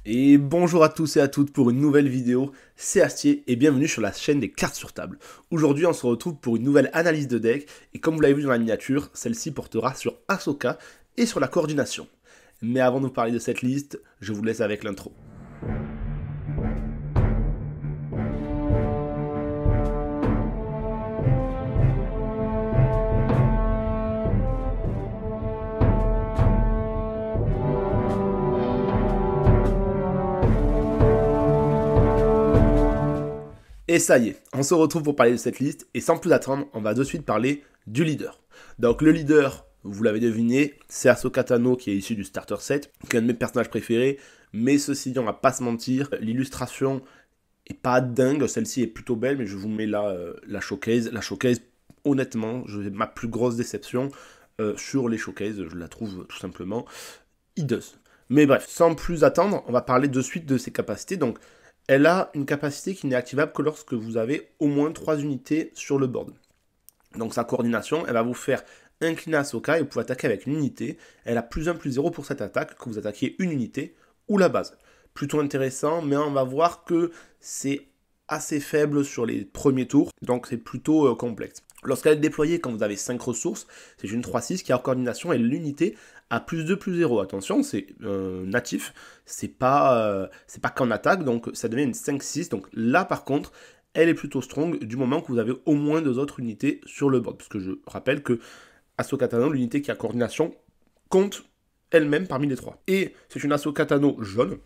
Et bonjour à tous et à toutes pour une nouvelle vidéo, c'est Astier et bienvenue sur la chaîne des cartes sur table. Aujourd'hui on se retrouve pour une nouvelle analyse de deck et comme vous l'avez vu dans la miniature, celle-ci portera sur Ahsoka et sur la coordination. Mais avant de vous parler de cette liste, je vous laisse avec l'intro. Et ça y est, on se retrouve pour parler de cette liste, et sans plus attendre, on va de suite parler du leader. Donc le leader, vous l'avez deviné, c'est Ahsoka Tano qui est issu du starter set, qui est un de mes personnages préférés, mais ceci dit, on va pas se mentir, l'illustration est pas dingue, celle-ci est plutôt belle, mais je vous mets là la showcase. La showcase, honnêtement, ma plus grosse déception sur les showcases, je la trouve tout simplement hideuse. Mais bref, sans plus attendre, on va parler de suite de ses capacités. Donc, elle a une capacité qui n'est activable que lorsque vous avez au moins 3 unités sur le board. Donc sa coordination, elle va vous faire incliner Ahsoka et vous pouvez attaquer avec une unité. Elle a +1/+0 pour cette attaque, que vous attaquiez une unité ou la base. Plutôt intéressant, mais on va voir que c'est assez faible sur les premiers tours, donc c'est plutôt complexe. Lorsqu'elle est déployée, quand vous avez 5 ressources, c'est une 3-6 qui a en coordination et l'unité a +2/+0. Attention, c'est natif, c'est pas qu'en attaque, donc ça devient une 5-6. Donc là, par contre, elle est plutôt strong du moment que vous avez au moins 2 autres unités sur le board. Parce que je rappelle que Ahsoka Tano, l'unité qui a coordination, compte elle-même parmi les 3. Et c'est une Ahsoka Tano jaune.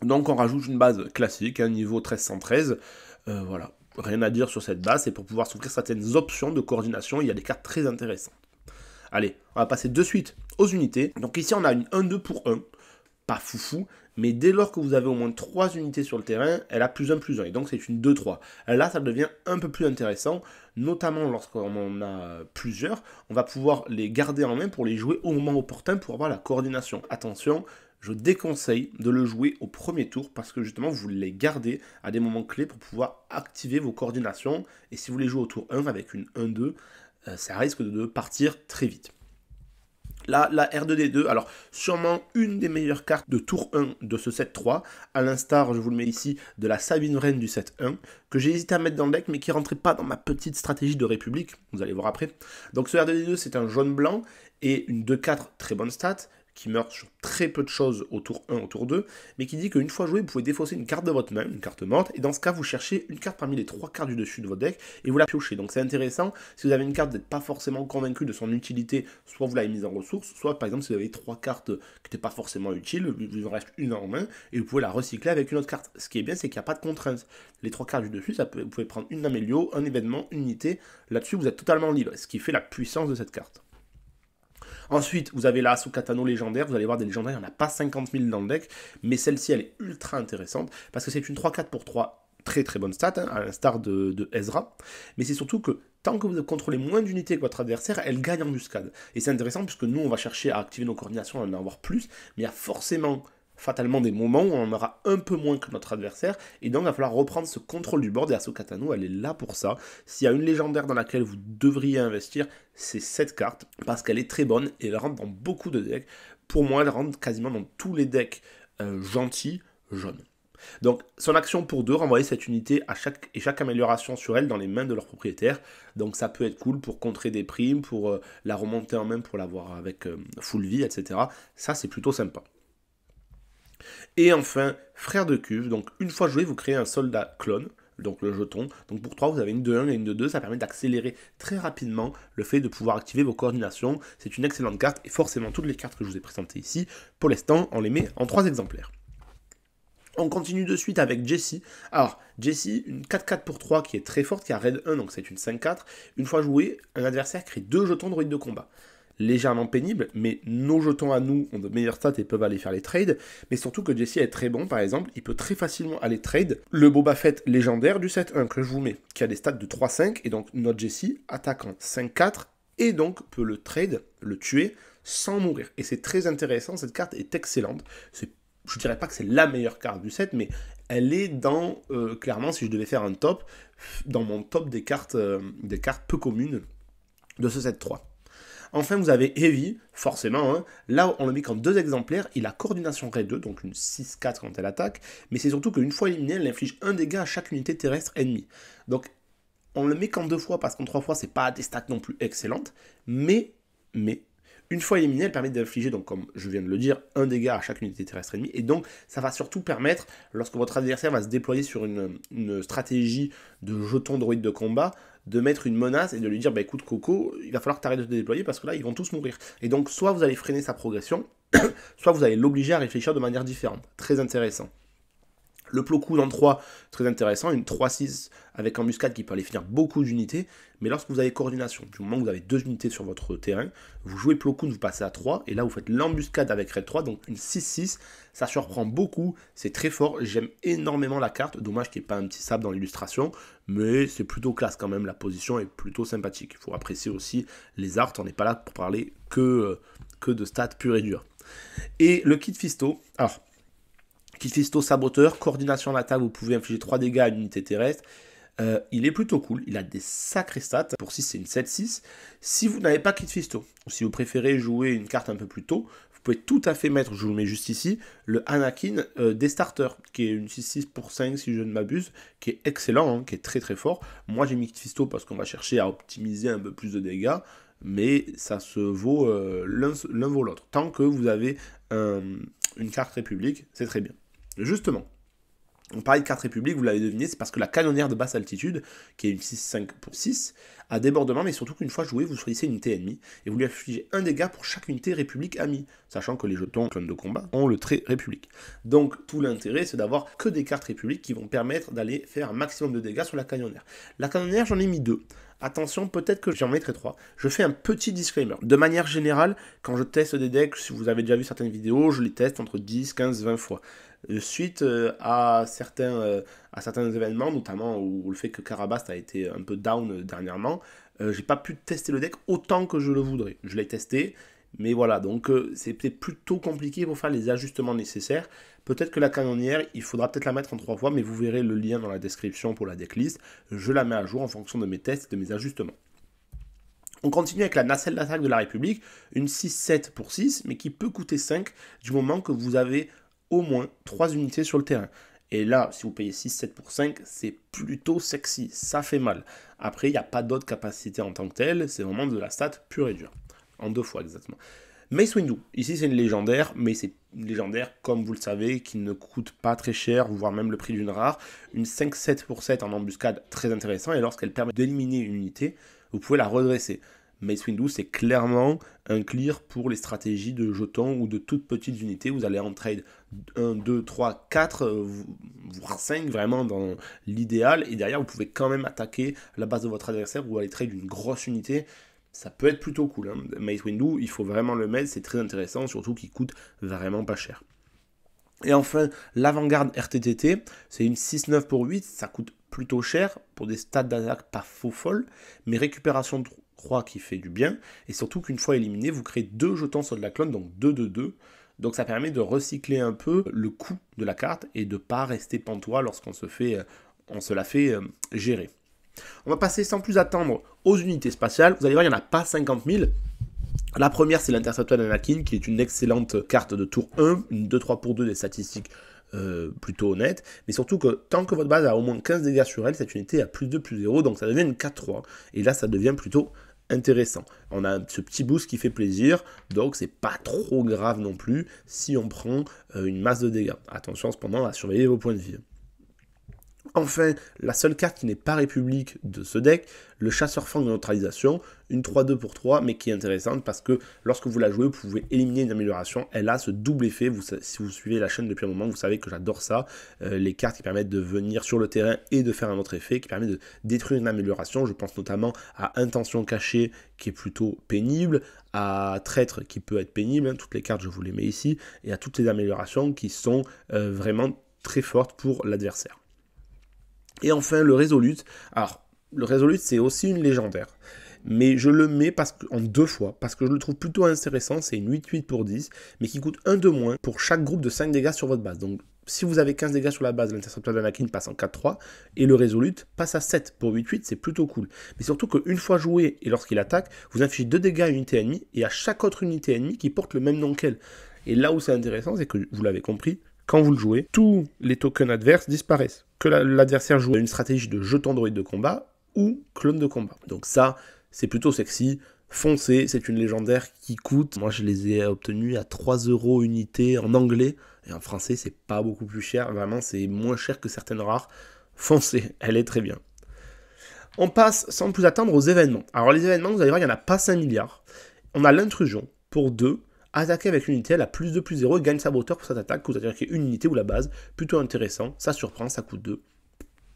Donc on rajoute une base classique, un niveau 1313. Voilà, rien à dire sur cette base, c'est pour pouvoir s'ouvrir certaines options de coordination, il y a des cartes très intéressantes. Allez, on va passer de suite aux unités. Donc ici on a une 1-2 pour 1, pas foufou, mais dès lors que vous avez au moins 3 unités sur le terrain, elle a +1/+1, et donc c'est une 2-3. Là ça devient un peu plus intéressant, notamment lorsqu'on en a plusieurs, on va pouvoir les garder en main pour les jouer au moment opportun pour avoir la coordination. Attention, je déconseille de le jouer au premier tour parce que justement vous les gardez à des moments clés pour pouvoir activer vos coordinations, et si vous les jouez au tour 1 avec une 1-2, ça risque de partir très vite. Là, la R2D2, alors sûrement une des meilleures cartes de tour 1 de ce set 3, à l'instar, je vous le mets ici, de la Sabine Wren du set 1, que j'ai hésité à mettre dans le deck, mais qui ne rentrait pas dans ma petite stratégie de République, vous allez voir après. Donc ce R2D2, c'est un jaune-blanc, et une 2-4 très bonne stat, qui meurt sur très peu de choses au tour 1, au tour 2, mais qui dit qu'une fois joué, vous pouvez défausser une carte de votre main, une carte morte, et dans ce cas, vous cherchez une carte parmi les 3 cartes du dessus de votre deck, et vous la piochez. Donc c'est intéressant, si vous avez une carte, vous n'êtes pas forcément convaincu de son utilité, soit vous l'avez mise en ressources, soit par exemple si vous avez 3 cartes qui n'étaient pas forcément utiles, il vous en reste une en main, et vous pouvez la recycler avec une autre carte. Ce qui est bien, c'est qu'il n'y a pas de contrainte. Les 3 cartes du dessus, vous pouvez prendre une Amélio, un événement, une unité, là-dessus vous êtes totalement libre, ce qui fait la puissance de cette carte. Ensuite, vous avez la Ahsoka Tano légendaire, vous allez voir des légendaires, il n'y en a pas 50 000 dans le deck, mais celle-ci, elle est ultra intéressante, parce que c'est une 3-4 pour 3, très très bonne stat, hein, à l'instar de Ezra, mais c'est surtout que tant que vous contrôlez moins d'unités que votre adversaire, elle gagne en muscade. Et c'est intéressant, puisque nous, on va chercher à activer nos coordinations, à en avoir plus, mais il y a forcément fatalement des moments où on en aura un peu moins que notre adversaire, et donc il va falloir reprendre ce contrôle du board, et Ahsoka Tano, elle est là pour ça. S'il y a une légendaire dans laquelle vous devriez investir, c'est cette carte, parce qu'elle est très bonne, et elle rentre dans beaucoup de decks. Pour moi, elle rentre quasiment dans tous les decks gentils, jaunes. Donc, son action pour 2, renvoyer cette unité à chaque amélioration sur elle dans les mains de leur propriétaire. Donc ça peut être cool pour contrer des primes, pour la remonter en main, pour l'avoir avec full vie, etc. Ça, c'est plutôt sympa. Et enfin, frère de cuve, donc une fois joué, vous créez un soldat clone, donc le jeton. Donc pour 3, vous avez une 2-1 et une 2-2, ça permet d'accélérer très rapidement le fait de pouvoir activer vos coordinations. C'est une excellente carte, et forcément toutes les cartes que je vous ai présentées ici, pour l'instant, on les met en 3 exemplaires. On continue de suite avec Jessie. Alors, Jessie, une 4-4 pour 3 qui est très forte, qui a raid 1, donc c'est une 5-4. Une fois joué, un adversaire crée 2 jetons droïdes de combat. Légèrement pénible, mais nos jetons à nous ont de meilleures stats et peuvent aller faire les trades, mais surtout que Jessie est très bon, par exemple, il peut très facilement aller trade le Boba Fett légendaire du set 1 que je vous mets, qui a des stats de 3-5, et donc notre Jessie attaque en 5-4, et donc peut le trade, le tuer, sans mourir. Et c'est très intéressant, cette carte est excellente, je dirais pas que c'est la meilleure carte du set, mais elle est dans, clairement, si je devais faire un top, dans mon top des cartes peu communes de ce set 3. Enfin, vous avez Heavy, forcément. Hein. Là, on le met qu'en 2 exemplaires. Il a coordination raid 2, donc une 6-4 quand elle attaque. Mais c'est surtout qu'une fois éliminée, elle inflige 1 dégât à chaque unité terrestre ennemie. Donc, on le met qu'en 2 fois, parce qu'en 3 fois, c'est pas des stats non plus excellentes. Mais, une fois éliminée, elle permet d'infliger, donc comme je viens de le dire, 1 dégât à chaque unité terrestre ennemie. Et donc, ça va surtout permettre, lorsque votre adversaire va se déployer sur une stratégie de jetons droïdes de combat, de mettre une menace et de lui dire, bah écoute Coco, il va falloir que tu arrêtes de te déployer parce que là, ils vont tous mourir. Et donc, soit vous allez freiner sa progression, soit vous allez l'obliger à réfléchir de manière différente. Très intéressant. Le Plo Koon en 3, très intéressant, une 3-6 avec embuscade qui peut aller finir beaucoup d'unités, mais lorsque vous avez coordination, du moment où vous avez 2 unités sur votre terrain, vous jouez Plo Koon, vous passez à 3, et là vous faites l'embuscade avec Raid 3, donc une 6-6, ça surprend beaucoup, c'est très fort, j'aime énormément la carte, dommage qu'il n'y ait pas un petit sable dans l'illustration, mais c'est plutôt classe quand même, la position est plutôt sympathique. Il faut apprécier aussi les arts, on n'est pas là pour parler que de stats purs et durs. Et le kit Fisto, alors... Kit Fisto saboteur, coordination en attaque, vous pouvez infliger 3 dégâts à une unité terrestre. Il est plutôt cool, il a des sacrés stats. Pour 6, c'est une 7-6. Si vous n'avez pas Kit Fisto, ou si vous préférez jouer une carte un peu plus tôt, vous pouvez tout à fait mettre, je vous le mets juste ici, le Anakin des starters, qui est une 6-6 pour 5 si je ne m'abuse, qui est excellent, hein, qui est très très fort. Moi j'ai mis Kit Fisto parce qu'on va chercher à optimiser un peu plus de dégâts, mais ça se vaut l'un vaut l'autre. Tant que vous avez une carte République, c'est très bien. Justement, on parlait de carte République, vous l'avez deviné, c'est parce que la canonnière de basse altitude, qui est une 6-5 pour 6, a débordement, mais surtout qu'une fois joué, vous choisissez une unité ennemie, et vous lui infligez un dégât pour chaque unité République amie, sachant que les jetons clones de combat ont le trait République. Donc tout l'intérêt, c'est d'avoir que des cartes République qui vont permettre d'aller faire un maximum de dégâts sur la canonnière. La canonnière, j'en ai mis 2. Attention, peut-être que j'en mettrai 3. Je fais un petit disclaimer. De manière générale, quand je teste des decks, si vous avez déjà vu certaines vidéos, je les teste entre 10, 15, 20 fois. Suite à certains événements, notamment où le fait que Karabast a été un peu down dernièrement, j'ai pas pu tester le deck autant que je le voudrais. Je l'ai testé, mais voilà, donc c'était plutôt compliqué pour faire les ajustements nécessaires. Peut-être que la canonnière, il faudra peut-être la mettre en 3 fois, mais vous verrez le lien dans la description pour la decklist. Je la mets à jour en fonction de mes tests et de mes ajustements. On continue avec la nacelle d'attaque de la République, une 6-7 pour 6, mais qui peut coûter 5 du moment que vous avez au moins 3 unités sur le terrain. Et là, si vous payez 6-7 pour 5, c'est plutôt sexy, ça fait mal. Après, il n'y a pas d'autres capacités en tant que telles, c'est vraiment de la stat pure et dure. En 2 fois exactement. Mace Windu, ici c'est une légendaire, mais c'est une légendaire, comme vous le savez, qui ne coûte pas très cher, voire même le prix d'une rare. Une 5-7 pour 7 en embuscade, très intéressant, et lorsqu'elle permet d'éliminer une unité, vous pouvez la redresser. Mace Windu, c'est clairement un clear pour les stratégies de jetons ou de toutes petites unités. Vous allez en trade 1, 2, 3, 4, voire 5, vraiment dans l'idéal. Et derrière, vous pouvez quand même attaquer la base de votre adversaire ou aller trade une grosse unité. Ça peut être plutôt cool. Hein. Mace Windu, il faut vraiment le mettre, c'est très intéressant, surtout qu'il coûte vraiment pas cher. Et enfin, l'avant-garde RTTT, c'est une 6-9 pour 8, ça coûte plutôt cher pour des stats d'attaque pas faux folles, mais récupération de 3 qui fait du bien, et surtout qu'une fois éliminé, vous créez 2 jetons sur de la clone, donc 2-2-2, donc ça permet de recycler un peu le coût de la carte et de ne pas rester pantois lorsqu'on se la fait gérer. On va passer sans plus attendre aux unités spatiales. Vous allez voir, il n'y en a pas 50 000. La première, c'est l'intercepteur d'Anakin, qui est une excellente carte de tour 1, une 2-3 pour 2 des statistiques plutôt honnêtes, mais surtout que tant que votre base a au moins 15 dégâts sur elle, cette unité a plus 2, plus 0, donc ça devient une 4-3, et là ça devient plutôt intéressant. On a ce petit boost qui fait plaisir, donc c'est pas trop grave non plus si on prend une masse de dégâts. Attention cependant à surveiller vos points de vie. Enfin, la seule carte qui n'est pas République de ce deck, le chasseur fang de neutralisation, une 3-2 pour 3, mais qui est intéressante parce que lorsque vous la jouez, vous pouvez éliminer une amélioration. Elle a ce double effet, si vous suivez la chaîne depuis un moment, vous savez que j'adore ça. Les cartes qui permettent de venir sur le terrain et de faire un autre effet, qui permet de détruire une amélioration. Je pense notamment à Intention cachée, qui est plutôt pénible, à Traître, qui peut être pénible, hein, toutes les cartes je vous les mets ici, et à toutes les améliorations qui sont vraiment très fortes pour l'adversaire. Et enfin, le Resolute. Alors, le Resolute, c'est aussi une légendaire. Mais je le mets en 2 fois, parce que je le trouve plutôt intéressant. C'est une 8-8 pour 10, mais qui coûte 1 de moins pour chaque groupe de 5 dégâts sur votre base. Donc, si vous avez 15 dégâts sur la base, l'intercepteur d'Anakin passe en 4-3, et le Resolute passe à 7 pour 8-8, c'est plutôt cool. Mais surtout qu'une fois joué, et lorsqu'il attaque, vous infligez 2 dégâts à une unité ennemie, et à chaque autre unité ennemie qui porte le même nom qu'elle. Et là où c'est intéressant, c'est que, vous l'avez compris, quand vous le jouez, tous les tokens adverses disparaissent. Que l'adversaire joue une stratégie de jeton droïde de combat, ou clone de combat. Donc ça, c'est plutôt sexy. Foncez, c'est une légendaire qui coûte, moi je les ai obtenus à 3 € unité en anglais, et en français c'est pas beaucoup plus cher, vraiment c'est moins cher que certaines rares. Foncez, elle est très bien. On passe sans plus attendre aux événements. Alors les événements, vous allez voir, il n'y en a pas 5 milliards. On a l'intrusion pour 2, attaquer avec une unité, elle a plus 2, plus 0, et gagne saboteur pour cette attaque, que vous attaquez une unité ou la base, plutôt intéressant, ça surprend, ça coûte 2,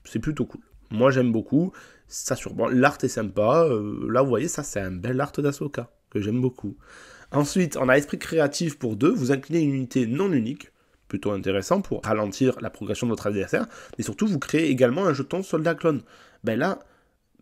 c'est plutôt cool. Moi j'aime beaucoup, ça surprend, l'art est sympa, là vous voyez ça c'est un bel art d'Ahsoka, que j'aime beaucoup. Ensuite on a esprit créatif pour 2, vous inclinez une unité non unique, plutôt intéressant pour ralentir la progression de votre adversaire, mais surtout vous créez également un jeton soldat clone. Ben là,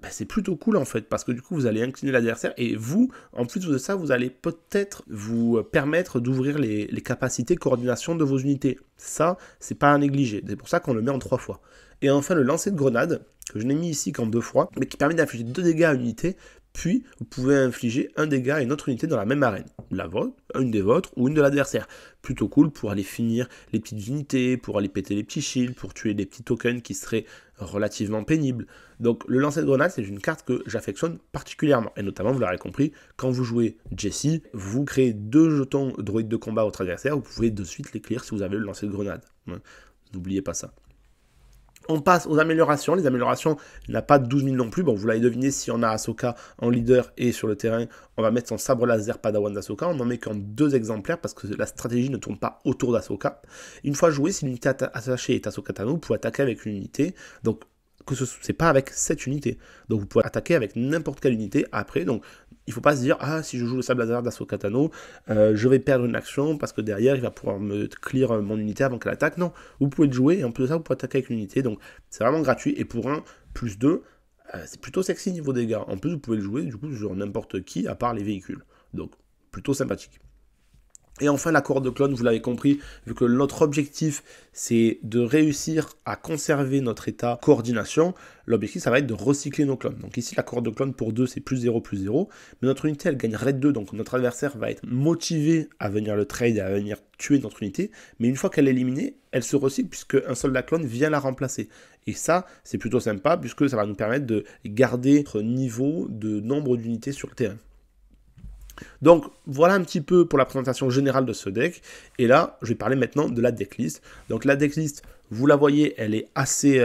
c'est plutôt cool en fait, parce que du coup vous allez incliner l'adversaire, et vous, en plus de ça, vous allez peut-être vous permettre d'ouvrir les capacités de coordination de vos unités. Ça, c'est pas à négliger, c'est pour ça qu'on le met en 3 fois. Et enfin le lancer de grenade, que je n'ai mis ici qu'en 2 fois, mais qui permet d'infliger 2 dégâts à une unité, puis vous pouvez infliger 1 dégât à une autre unité dans la même arène. La vôtre, une des vôtres ou une de l'adversaire. Plutôt cool pour aller finir les petites unités, pour aller péter les petits shields, pour tuer des petits tokens qui seraient relativement pénibles. Donc le lancer de grenade, c'est une carte que j'affectionne particulièrement. Et notamment, vous l'aurez compris, quand vous jouez Jessie, vous créez 2 jetons droïdes de combat à votre adversaire, vous pouvez de suite les clear si vous avez le lancer de grenade. N'oubliez pas ça. On passe aux améliorations. Les améliorations, il n'y en a pas 12 000 non plus. Bon, vous l'avez deviné, si on a Ahsoka en leader et sur le terrain, on va mettre son sabre laser Padawan d'Ahsoka. On n'en met qu'en 2 exemplaires parce que la stratégie ne tourne pas autour d'Ahsoka. Une fois joué, si l'unité attachée est Ahsoka Tano, vous pouvez attaquer avec une unité. Donc, c'est pas avec cette unité. Donc, vous pouvez attaquer avec n'importe quelle unité après. Donc, il ne faut pas se dire, ah, si je joue le sabre laser d'Ahsoka Tano, je vais perdre une action parce que derrière, il va pouvoir me clear mon unité avant qu'elle attaque. Non, vous pouvez le jouer et en plus de ça, vous pouvez attaquer avec une unité. Donc, c'est vraiment gratuit. Et pour un plus 2, c'est plutôt sexy niveau dégâts. En plus, vous pouvez le jouer du coup sur n'importe qui à part les véhicules. Donc, plutôt sympathique. Et enfin, la cohorte de clones, vous l'avez compris, vu que notre objectif, c'est de réussir à conserver notre état coordination, l'objectif, ça va être de recycler nos clones. Donc ici, la cohorte de clones pour 2, c'est plus 0, plus 0. Mais notre unité, elle gagne raid 2, donc notre adversaire va être motivé à venir le trade et à venir tuer notre unité. Mais une fois qu'elle est éliminée, elle se recycle puisque un soldat clone vient la remplacer. Et ça, c'est plutôt sympa, puisque ça va nous permettre de garder notre niveau de nombre d'unités sur le terrain. Donc voilà un petit peu pour la présentation générale de ce deck, et là je vais parler maintenant de la decklist. Donc la decklist, vous la voyez, elle est assez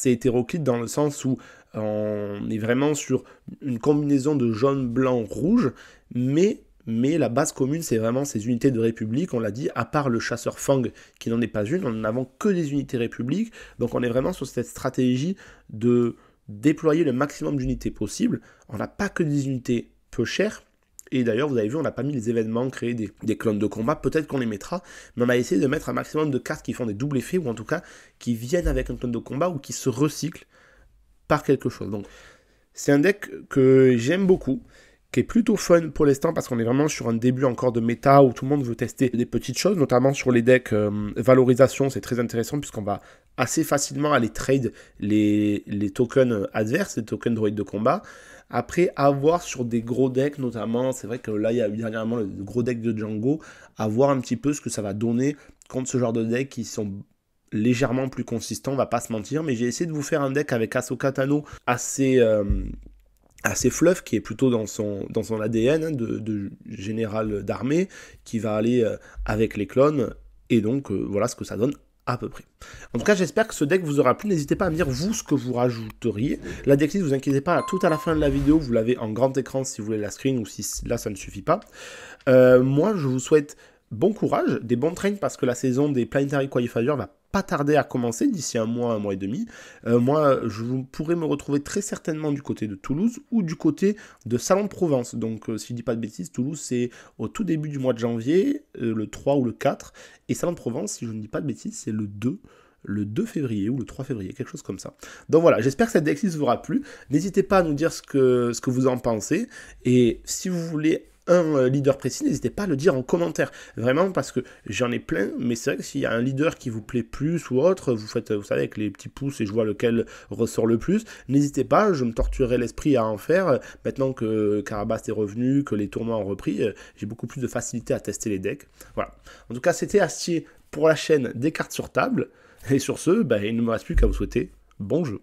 hétéroclite dans le sens où on est vraiment sur une combinaison de jaune, blanc, rouge, mais la base commune c'est vraiment ces unités de République, on l'a dit, à part le chasseur Fang qui n'en est pas une, nous n'avons que des unités République, donc on est vraiment sur cette stratégie de déployer le maximum d'unités possible. On n'a pas que des unités peu cher, et d'ailleurs vous avez vu on n'a pas mis les événements, créer des clones de combat, peut-être qu'on les mettra, mais on a essayé de mettre un maximum de cartes qui font des doubles effets, ou en tout cas qui viennent avec un clone de combat, ou qui se recyclent par quelque chose. Donc c'est un deck que j'aime beaucoup, qui est plutôt fun pour l'instant, parce qu'on est vraiment sur un début encore de méta, où tout le monde veut tester des petites choses, notamment sur les decks valorisation, c'est très intéressant, puisqu'on va assez facilement aller trade les tokens adverses, les tokens droïdes de combat. Après, à voir sur des gros decks, notamment, c'est vrai que là, il y a eu dernièrement le gros deck de Django, à voir un petit peu ce que ça va donner contre ce genre de decks qui sont légèrement plus consistants, on va pas se mentir, mais j'ai essayé de vous faire un deck avec Ahsoka Tano assez fluff, qui est plutôt dans son ADN de général d'armée, qui va aller avec les clones, et donc voilà ce que ça donne à peu près. En tout cas, j'espère que ce deck vous aura plu. N'hésitez pas à me dire, vous, ce que vous rajouteriez. La decklist, vous inquiétez pas, tout à la fin de la vidéo, vous l'avez en grand écran si vous voulez la screen, ou si là, ça ne suffit pas. Moi, je vous souhaite bon courage, des bons trains, parce que la saison des Planetary Qualifiers va pas tarder à commencer, d'ici un mois et demi. Moi, je pourrais me retrouver très certainement du côté de Toulouse, ou du côté de Salon de Provence. Donc, si je dis pas de bêtises, Toulouse, c'est au tout début du mois de janvier, le 3 ou le 4, et Salon de Provence, si je ne dis pas de bêtises, c'est le 2 février ou le 3 février, quelque chose comme ça. Donc voilà, j'espère que cette decklist vous aura plu. N'hésitez pas à nous dire ce que vous en pensez. Et si vous voulez un leader précis, n'hésitez pas à le dire en commentaire. Vraiment, parce que j'en ai plein, mais c'est vrai que s'il y a un leader qui vous plaît plus ou autre, vous faites, vous savez, avec les petits pouces et je vois lequel ressort le plus, n'hésitez pas, je me torturerai l'esprit à en faire. Maintenant que Karabast est revenu, que les tournois ont repris, j'ai beaucoup plus de facilité à tester les decks. Voilà. En tout cas, c'était Astier pour la chaîne des cartes sur table. Et sur ce, il ne me reste plus qu'à vous souhaiter bon jeu.